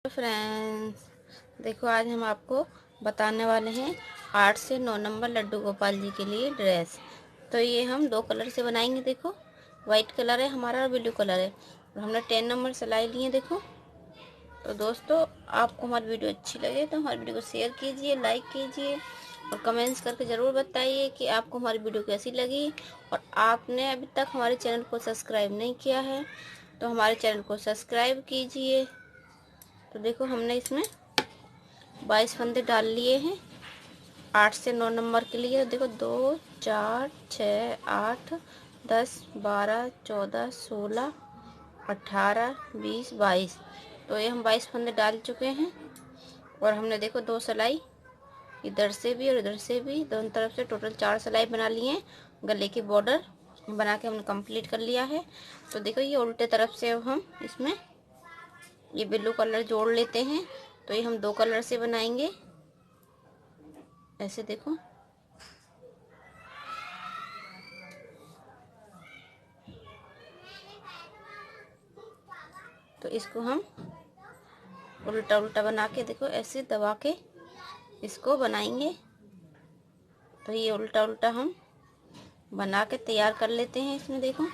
Friends, देखो आज हम आपको बताने वाले हैं 8 से 9 नंबर लड्डू गोपाल जी के लिए ड्रेस। तो ये हम 2 कलर से बनाएंगे। देखो वाइट कलर है हमारा और ब्लू कलर है और हमने 10 नंबर सिलाई लिए। देखो तो दोस्तों, आपको हमारी वीडियो अच्छी लगे तो हमारी वीडियो को शेयर कीजिए, लाइक कीजिए और कमेंट्स करके ज़रूर बताइए कि आपको हमारी वीडियो कैसी लगी। और आपने अभी तक हमारे चैनल को सब्सक्राइब नहीं किया है तो हमारे चैनल को सब्सक्राइब कीजिए। तो देखो हमने इसमें 22 फंदे डाल लिए हैं 8 से 9 नंबर के लिए। देखो 2 4 6 8 10 12 14 16 18 20 22। तो ये हम 22 फंदे डाल चुके हैं और हमने देखो 2 सिलाई इधर से भी और इधर से भी, दोनों तरफ से टोटल 4 सिलाई बना लिए हैं। गले की बॉर्डर बना के हमने कंप्लीट कर लिया है। तो देखो ये उल्टे तरफ से अब हम इसमें ये ब्लू कलर जोड़ लेते हैं। तो ये हम 2 कलर से बनाएंगे ऐसे। देखो तो इसको हम उल्टा उल्टा बना के देखो ऐसे दबा के इसको बनाएंगे। तो ये उल्टा उल्टा हम बना के तैयार कर लेते हैं इसमें। देखो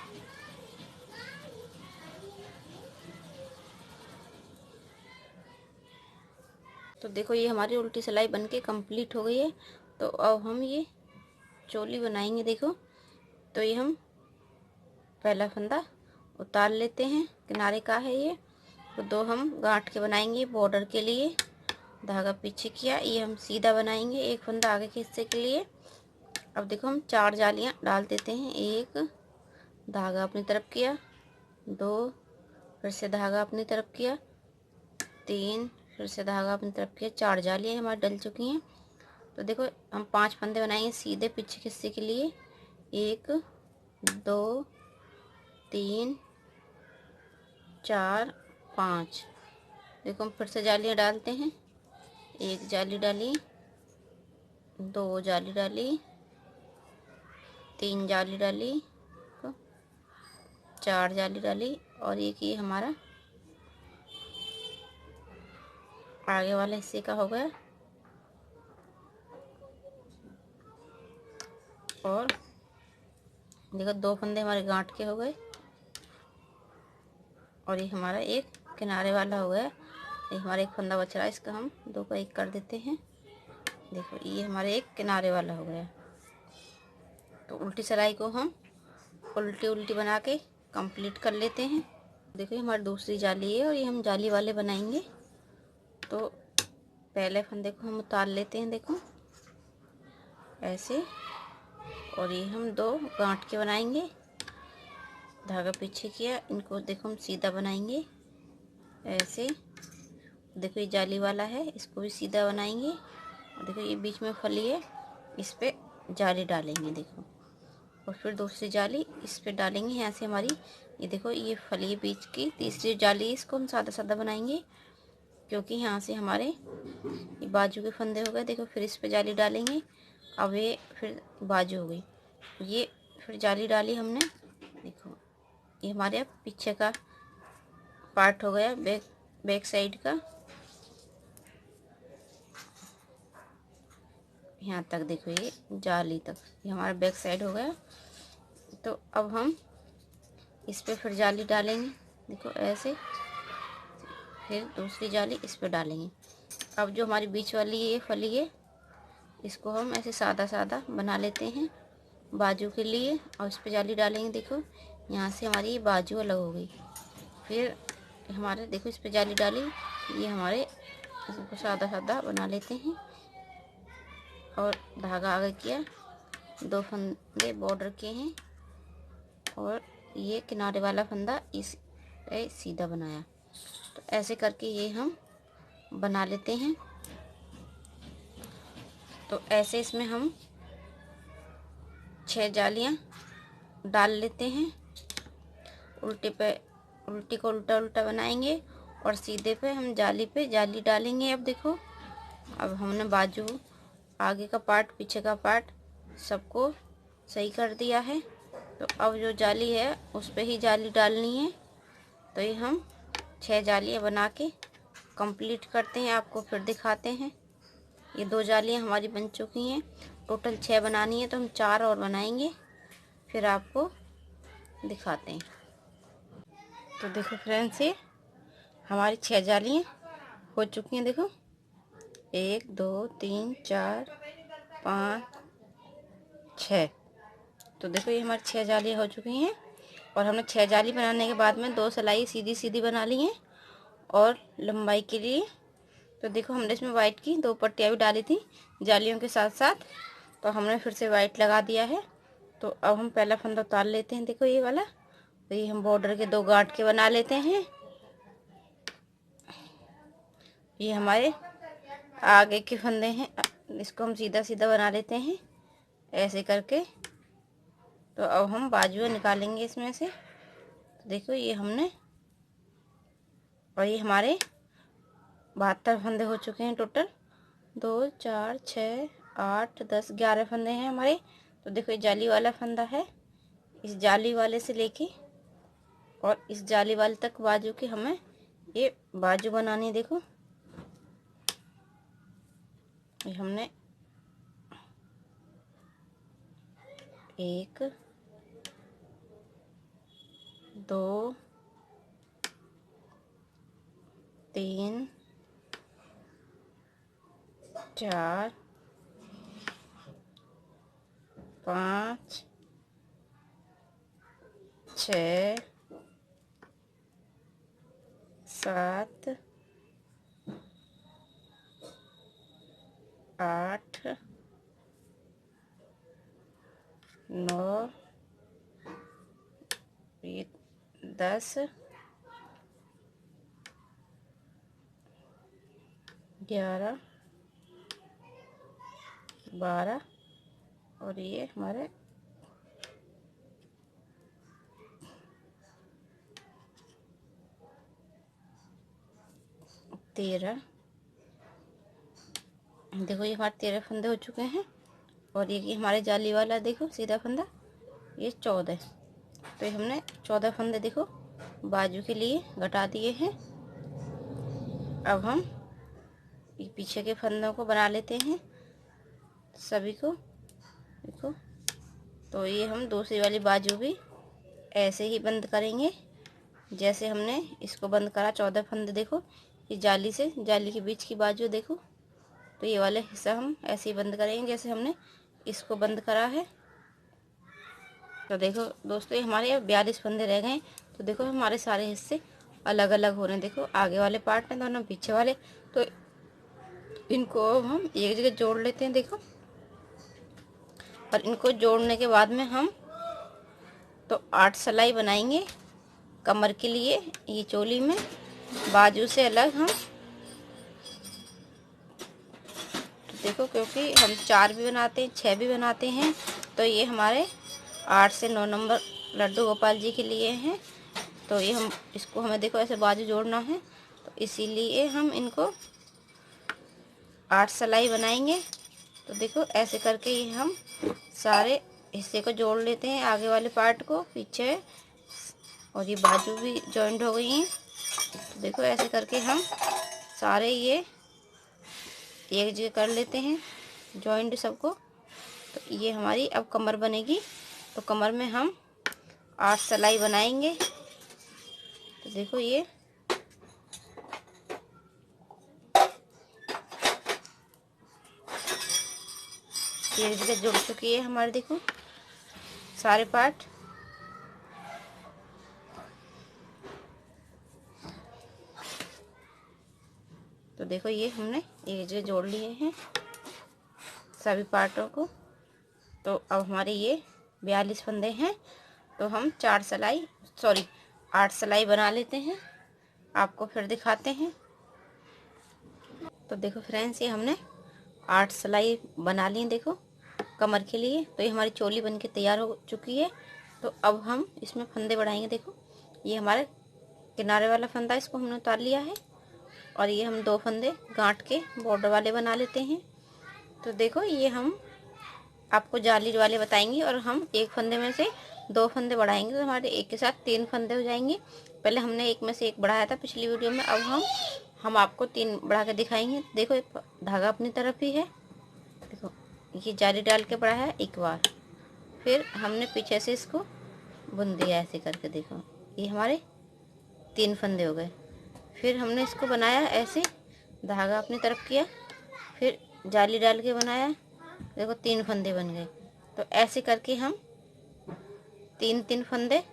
तो देखो ये हमारी उल्टी सिलाई बनके कंप्लीट हो गई है। तो अब हम ये चोली बनाएंगे। देखो तो ये हम पहला फंदा उतार लेते हैं, किनारे का है ये। तो 2 हम गांठ के बनाएंगे बॉर्डर के लिए। धागा पीछे किया, ये हम सीधा बनाएंगे, एक फंदा आगे के हिस्से के लिए। अब देखो हम 4 जालियां डाल देते हैं। 1 धागा अपनी तरफ किया, 2 फिर से धागा अपनी तरफ किया, 3 फिर से धागा अपनी तरफ किया। 4 जालियां हमारी डल चुकी हैं। तो देखो हम 5 फंदे बनाएंगे सीधे पीछे के हिस्से के लिए। 1 2 3 4 5। देखो हम फिर से जालियां डालते हैं। 1 जाली डाली, 2 जाली डाली, 3 जाली डाली, 4 जाली डाली और एक ये हमारा आगे वाले हिस्से का हो गया। और देखो 2 फंदे हमारे गांठ के हो गए और ये हमारा एक किनारे वाला हो गया। ये हमारा एक फंदा बच रहा है, इसका हम 2 का 1 कर देते हैं। देखो ये हमारे एक किनारे वाला हो गया। तो उल्टी सिलाई को हम उल्टी उल्टी बना के कंप्लीट कर लेते हैं। देखो ये हमारी दूसरी जाली है और ये हम जाली वाले बनाएंगे। तो पहले फंदे को हम उतार लेते हैं। देखो ऐसे, और ये हम 2 गांठ के बनाएंगे। धागा पीछे किया, इनको देखो हम सीधा बनाएंगे ऐसे। देखो ये जाली वाला है, इसको भी सीधा बनाएंगे। और देखो ये बीच में फली है, इस पे जाली डालेंगे। देखो और फिर दूसरी जाली इस पे डालेंगे। यहाँ से हमारी ये देखो ये फली है बीच की। तीसरी जाली इसको हम सादा सादा बनाएंगे क्योंकि यहाँ से हमारे ये बाजू के फंदे हो गए। देखो फिर इस पे जाली डालेंगे। अब ये फिर बाजू हो गई, ये फिर जाली डाली हमने। देखो ये हमारे अब पीछे का पार्ट हो गया, बैक साइड का यहाँ तक। देखो ये जाली तक ये हमारा बैक साइड हो गया। तो अब हम इस पे फिर जाली डालेंगे। देखो ऐसे, फिर दूसरी जाली इस पे डालेंगे। अब जो हमारी बीच वाली ये फली है, इसको हम ऐसे सादा सादा बना लेते हैं बाजू के लिए और इस पे जाली डालेंगे। देखो यहाँ से हमारी ये बाजू अलग हो गई। फिर हमारे देखो इस पे जाली डाली, ये हमारे इसको सादा सादा बना लेते हैं और धागा आगे किया। 2 फंदे बॉर्डर के हैं और ये किनारे वाला फंदा इस सीधा बनाया। तो ऐसे करके ये हम बना लेते हैं। तो ऐसे इसमें हम 6 जालियां डाल लेते हैं। उल्टे पे उल्टी को उल्टा उल्टा बनाएंगे और सीधे पे हम जाली पे जाली डालेंगे। अब देखो अब हमने बाजू, आगे का पार्ट, पीछे का पार्ट सबको सही कर दिया है। तो अब जो जाली है उस पे ही जाली डालनी है। तो ये हम 6 जालियाँ बना के कंप्लीट करते हैं, आपको फिर दिखाते हैं। ये 2 जालियाँ हमारी बन चुकी हैं। टोटल 6 बनानी है, तो हम 4 और बनाएंगे, फिर आपको दिखाते हैं। तो देखो फ्रेंड्स, ये हमारी 6 जालियाँ हो चुकी हैं। देखो 1 2 3 4 5 6। तो देखो ये हमारी 6 जालियाँ हो चुकी हैं। और हमने 6 जाली बनाने के बाद में 2 सिलाई सीधी सीधी बना ली हैं। और लंबाई के लिए तो देखो हमने इसमें वाइट की 2 पट्टियाँ भी डाली थी जालियों के साथ साथ, तो हमने फिर से वाइट लगा दिया है। तो अब हम पहला फंदा उतार लेते हैं। देखो ये वाला, तो ये हम बॉर्डर के 2 गांठ के बना लेते हैं। ये हमारे आगे के फंदे हैं, इसको हम सीधा सीधा बना लेते हैं ऐसे करके। तो अब हम बाजुएं निकालेंगे इसमें से। तो देखो ये हमने, और ये हमारे 72 फंदे हो चुके हैं टोटल। 2 4 6 8 10 11 फंदे हैं हमारे। तो देखो ये जाली वाला फंदा है, इस जाली वाले से लेके और इस जाली वाले तक बाजू की हमें ये बाजू बनानी है। देखो ये हमने 1 2 3 4 5 6 7 8 9 10 11 12 और ये हमारे 13। देखो ये हमारे 13 फंदे हो चुके हैं। और ये हमारे जाली वाला देखो सीधा फंदा, ये 14। तो ये हमने 14 फंदे देखो बाजू के लिए घटा दिए हैं। अब हम ये पीछे के फंदों को बना लेते हैं सभी को। देखो तो ये हम दूसरी वाली बाजू भी ऐसे ही बंद करेंगे जैसे हमने इसको बंद करा। 14 फंदे देखो ये जाली से, जाली के बीच की बाजू देखो। तो ये वाले हिस्सा हम ऐसे ही बंद करेंगे जैसे हमने इसको बंद करा है। तो देखो दोस्तों, ये हमारे अब 42 फंदे रह गए। तो देखो हमारे सारे हिस्से अलग अलग हो रहे हैं। देखो आगे वाले पार्ट हैं दोनों, पीछे वाले। तो इनको अब हम एक जगह जोड़ लेते हैं। देखो, और इनको जोड़ने के बाद में हम तो 8 सिलाई बनाएंगे कमर के लिए। ये चोली में बाजू से अलग हम, तो देखो क्योंकि हम 4 भी बनाते हैं 6 भी बनाते हैं, तो ये हमारे 8 से 9 नंबर लड्डू गोपाल जी के लिए हैं। तो ये हम इसको हमें देखो ऐसे बाजू जोड़ना है, तो इसीलिए हम इनको 8 सिलाई बनाएंगे। तो देखो ऐसे करके ये हम सारे हिस्से को जोड़ लेते हैं, आगे वाले पार्ट को पीछे, और ये बाजू भी जॉइंट हो गई हैं। तो देखो ऐसे करके हम सारे ये एक जगह कर लेते हैं जॉइंट सबको। तो ये हमारी अब कमर बनेगी। तो कमर में हम 8 सिलाई बनाएंगे। तो देखो ये एक जगह जुड़ चुकी है हमारे, देखो सारे पार्ट। तो देखो ये हमने एक जगह जोड़ लिए हैं सभी पार्टों को। तो अब हमारे ये 42 फंदे हैं। तो हम 8 सिलाई बना लेते हैं, आपको फिर दिखाते हैं। तो देखो फ्रेंड्स, ये हमने 8 सिलाई बना ली देखो कमर के लिए। तो ये हमारी चोली बनके तैयार हो चुकी है। तो अब हम इसमें फंदे बढ़ाएंगे। देखो ये हमारे किनारे वाला फंदा, इसको हमने उतार लिया है। और ये हम 2 फंदे गांठ के बॉर्डर वाले बना लेते हैं। तो देखो ये हम आपको जाली वाले बताएंगे, और हम एक फंदे में से 2 फंदे बढ़ाएंगे, तो हमारे एक के साथ 3 फंदे हो जाएंगे। पहले हमने एक में से एक बढ़ाया था पिछली वीडियो में। अब हम आपको 3 बढ़ा के दिखाएंगे। देखो धागा अपनी तरफ ही है, देखो ये जाली डाल के बढ़ा है एक बार, फिर हमने पीछे से इसको बुन दिया ऐसे करके। देखो ये हमारे 3 फंदे हो गए। फिर हमने इसको बनाया ऐसे, धागा अपनी तरफ किया, फिर जाली डाल के बनाया, देखो 3 फंदे बन गए। तो ऐसे करके हम 3-3 फंदे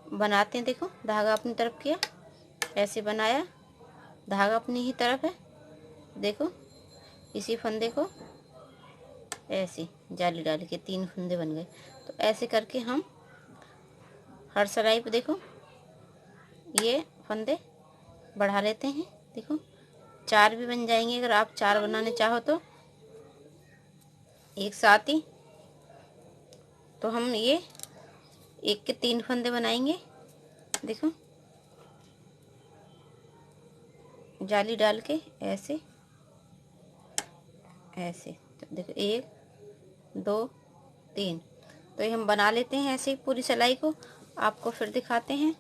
बनाते हैं। देखो धागा अपनी तरफ किया, ऐसे बनाया, धागा अपनी ही तरफ है, देखो इसी फंदे को ऐसे जाली डाल के 3 फंदे बन गए। तो ऐसे करके हम हर सिलाई पे देखो ये फंदे बढ़ा लेते हैं। देखो 4 भी बन जाएंगे अगर आप 4 बनाने चाहो तो एक साथ ही। तो हम ये एक के 3 फंदे बनाएंगे। देखो जाली डाल के ऐसे ऐसे, तो देखो 1 2 3। तो ये हम बना लेते हैं ऐसे ही पूरी सिलाई को, आपको फिर दिखाते हैं।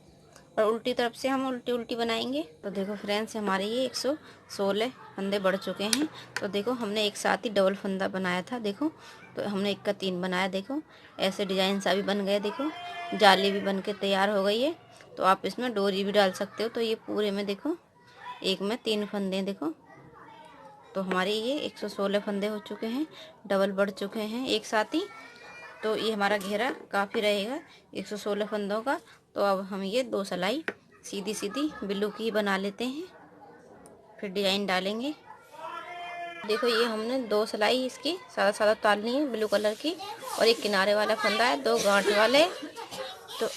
और उल्टी तरफ से हम उल्टी उल्टी बनाएंगे। तो देखो फ्रेंड्स हमारे ये 116 फंदे बढ़ चुके हैं। तो देखो हमने एक साथ ही डबल फंदा बनाया था, देखो तो हमने 1 का 3 बनाया। देखो ऐसे डिजाइन सा भी बन गया, देखो जाली भी बन के तैयार हो गई है। तो आप इसमें डोरी भी डाल सकते हो। तो ये पूरे में देखो एक में 3 फंदे, देखो तो हमारे ये 116 फंदे हो चुके हैं, डबल बढ़ चुके हैं एक साथ ही। तो ये हमारा घेरा काफ़ी रहेगा 116 फंदों का। तो अब हम ये 2 सिलाई सीधी सीधी बिल्लू की बना लेते हैं, फिर डिजाइन डालेंगे। देखो ये हमने 2 सिलाई इसकी सादा सादा उतारनी है ब्लू कलर की, और एक किनारे वाला फंदा है 2 गांठ वाले। तो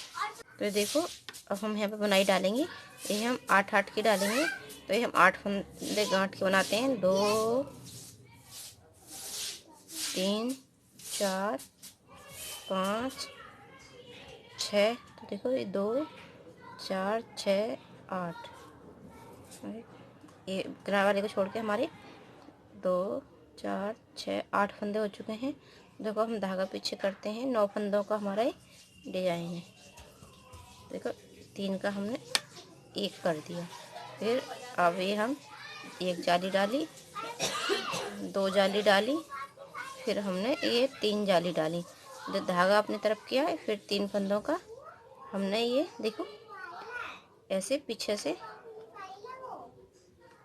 देखो अब हम यहाँ पे बुनाई डालेंगे। ये हम 8-8 की डालेंगे। तो ये हम 8 फंदे गांठ के बनाते हैं, 2 3 4 5 6। तो देखो ये 2 4 6 8, ये किनारे वाले को छोड़ के हमारे 2 4 6 8 फंदे हो चुके हैं। देखो हम धागा पीछे करते हैं, 9 फंदों का हमारा डिजाइन है। देखो 3 का हमने 1 कर दिया। फिर अब ये हम 1 जाली डाली, 2 जाली डाली, फिर हमने ये 3 जाली डाली, जो धागा अपनी तरफ किया है। फिर 3 फंदों का हमने ये देखो ऐसे पीछे से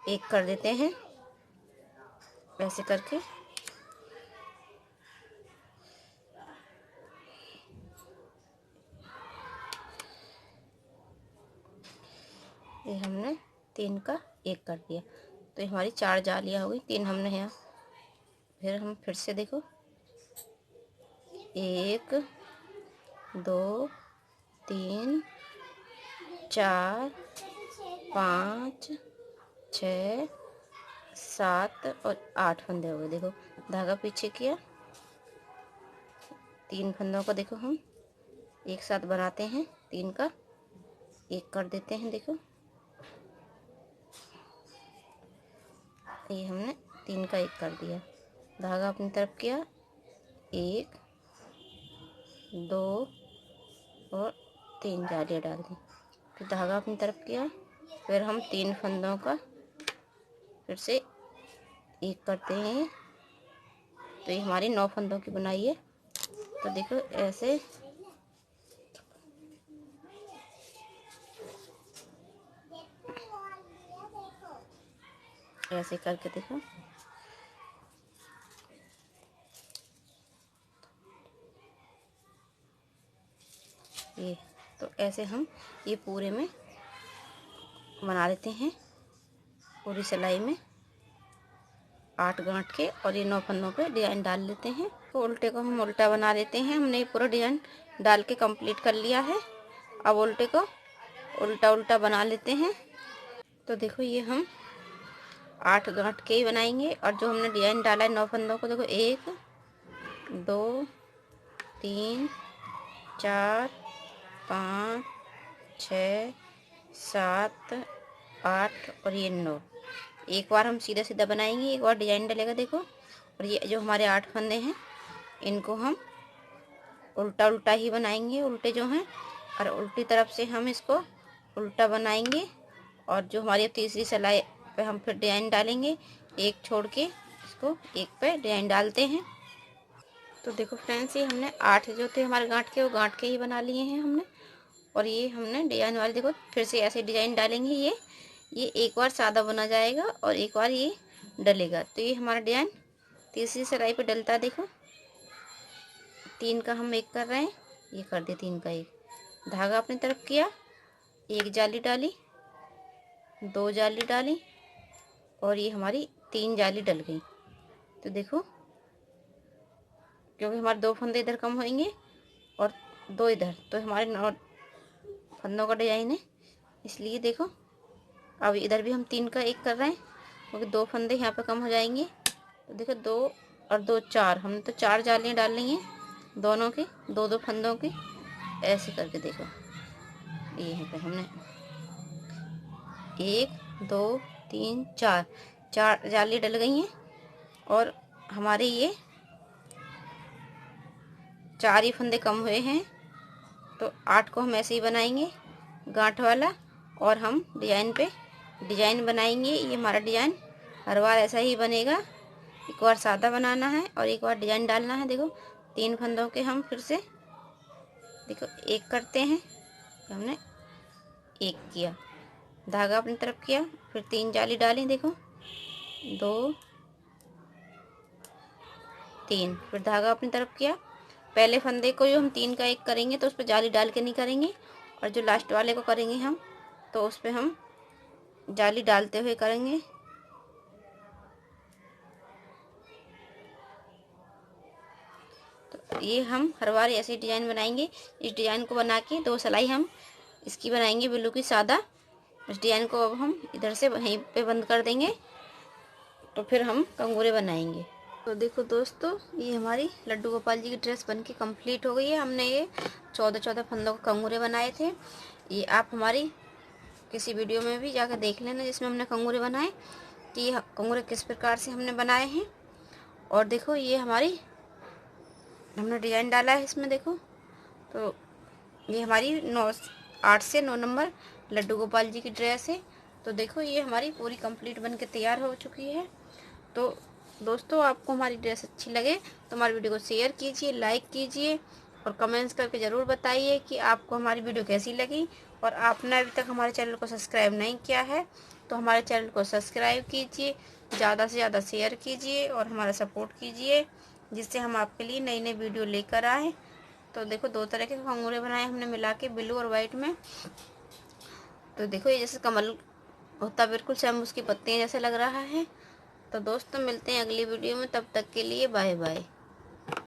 1 कर देते हैं ऐसे करके। ये हमने 3 का 1 कर दिया। तो ये हमारी 4 जालियाँ हो गई, 3 हमने यहाँ। फिर हम फिर से देखो 1 2 3 4 5 6 7 और 8 फंदे हो गए। देखो धागा पीछे किया, 3 फंदों को देखो हम एक साथ बनाते हैं, 3 का 1 कर देते हैं। देखो ये हमने 3 का 1 कर दिया, धागा अपनी तरफ किया, 1 2 और 3 जालियाँ डाल दी। फिर धागा अपनी तरफ किया, फिर हम 3 फंदों का फिर से 1 करते हैं। तो ये हमारी 9 फंदों की बुनाई है। तो देखो ऐसे ऐसे करके देखो ये। तो ऐसे हम ये पूरे में बना लेते हैं, पूरी सिलाई में 8 गांठ के, और ये 9 फंदों पे डिजाइन डाल लेते हैं। तो उल्टे को हम उल्टा बना लेते हैं। हमने ये पूरा डिजाइन डाल के कंप्लीट कर लिया है। अब उल्टे को उल्टा उल्टा बना लेते हैं। तो देखो ये हम 8 गांठ के ही बनाएंगे, और जो हमने डिजाइन डाला है 9 फंदों को, देखो 1 2 3 4 5 6 7 8 और ये 9। एक बार हम सीधा सीधा बनाएंगे, एक बार डिजाइन डलेगा देखो। और ये जो हमारे 8 फंदे हैं इनको हम उल्टा उल्टा ही बनाएंगे, उल्टे जो हैं, और उल्टी तरफ से हम इसको उल्टा बनाएंगे। और जो हमारी तीसरी सिलाई पे हम फिर डिजाइन डालेंगे, एक छोड़ के इसको एक पे डिजाइन डालते हैं। तो देखो फ्रेंड्स, ये हमने 8 जो थे हमारे गांठ के, वो गांठ के ही बना लिए हैं हमने। और ये हमने डिजाइन वाले देखो फिर से ऐसे डिजाइन डालेंगे। ये एक बार सादा बना जाएगा और एक बार ये डलेगा। तो ये हमारा डिजाइन तीसरी सिलाई पे डलता है। देखो 3 का हम एक कर रहे हैं, ये कर दे 3 का एक। धागा अपनी तरफ किया, एक जाली डाली, 2 जाली डाली और ये हमारी 3 जाली डल गई। तो देखो, क्योंकि हमारे 2 फंदे इधर कम होंगे और 2 इधर, तो हमारे 9 फंदों का डिजाइन है, इसलिए देखो अब इधर भी हम 3 का एक कर रहे हैं, क्योंकि 2 फंदे यहाँ पे कम हो जाएंगे। तो देखो 2 और 2 4, हमने तो 4 जालियाँ डाल ली हैं दोनों की, 2-2 फंदों की, ऐसे करके देखो ये यहाँ पे हमने 1 2 3 4 जाली डल गई हैं। और हमारे ये 4 ही फंदे कम हुए हैं, तो 8 को हम ऐसे ही बनाएंगे गांठ वाला। और हम डिजाइन पे डिजाइन बनाएंगे। ये हमारा डिजाइन हर बार ऐसा ही बनेगा, एक बार सादा बनाना है और एक बार डिजाइन डालना है। देखो 3 फंदों के हम फिर से देखो एक करते हैं, हमने एक किया, धागा अपनी तरफ किया, फिर 3 जाली डाली, देखो 2 3, फिर धागा अपनी तरफ किया। पहले फंदे को जो हम 3 का एक करेंगे तो उस पर जाली डाल के नहीं करेंगे, और जो लास्ट वाले को करेंगे हम तो उस पर हम जाली डालते हुए करेंगे। तो ये हम हर बार ऐसे डिजाइन बनाएंगे। इस डिजाइन को बना के 2 सिलाई हम इसकी बनाएंगे ब्लू की सादा। इस डिजाइन को अब हम इधर से वहीं पे बंद कर देंगे, तो फिर हम कंगूरे बनाएंगे। तो देखो दोस्तों, ये हमारी लड्डू गोपाल जी की ड्रेस बनके कंप्लीट हो गई है। हमने ये 14-14 फंदों के कंगूरे बनाए थे। ये आप हमारी किसी वीडियो में भी जाकर देख लेना जिसमें हमने कंगूरे बनाए, कि ये कंगूरे किस प्रकार से हमने बनाए हैं। और देखो ये हमारी हमने डिजाइन डाला है इसमें, देखो तो ये हमारी 8 से 9 नंबर लड्डू गोपाल जी की ड्रेस है। तो देखो ये हमारी पूरी कंप्लीट बन के तैयार हो चुकी है। तो दोस्तों, आपको हमारी ड्रेस अच्छी लगे तो हमारी वीडियो को शेयर कीजिए, लाइक कीजिए और कमेंट्स करके ज़रूर बताइए कि आपको हमारी वीडियो कैसी लगी। और आपने अभी तक हमारे चैनल को सब्सक्राइब नहीं किया है तो हमारे चैनल को सब्सक्राइब कीजिए, ज़्यादा से ज़्यादा शेयर कीजिए और हमारा सपोर्ट कीजिए, जिससे हम आपके लिए नई नई वीडियो लेकर आएँ। तो देखो 2 तरह के कंगूरे बनाए हमने मिला के, ब्लू और वाइट में। तो देखो ये जैसे कमल होता बिल्कुल सेम उसकी पत्तियाँ जैसे लग रहा है। तो दोस्तों, मिलते हैं अगली वीडियो में, तब तक के लिए बाय बाय।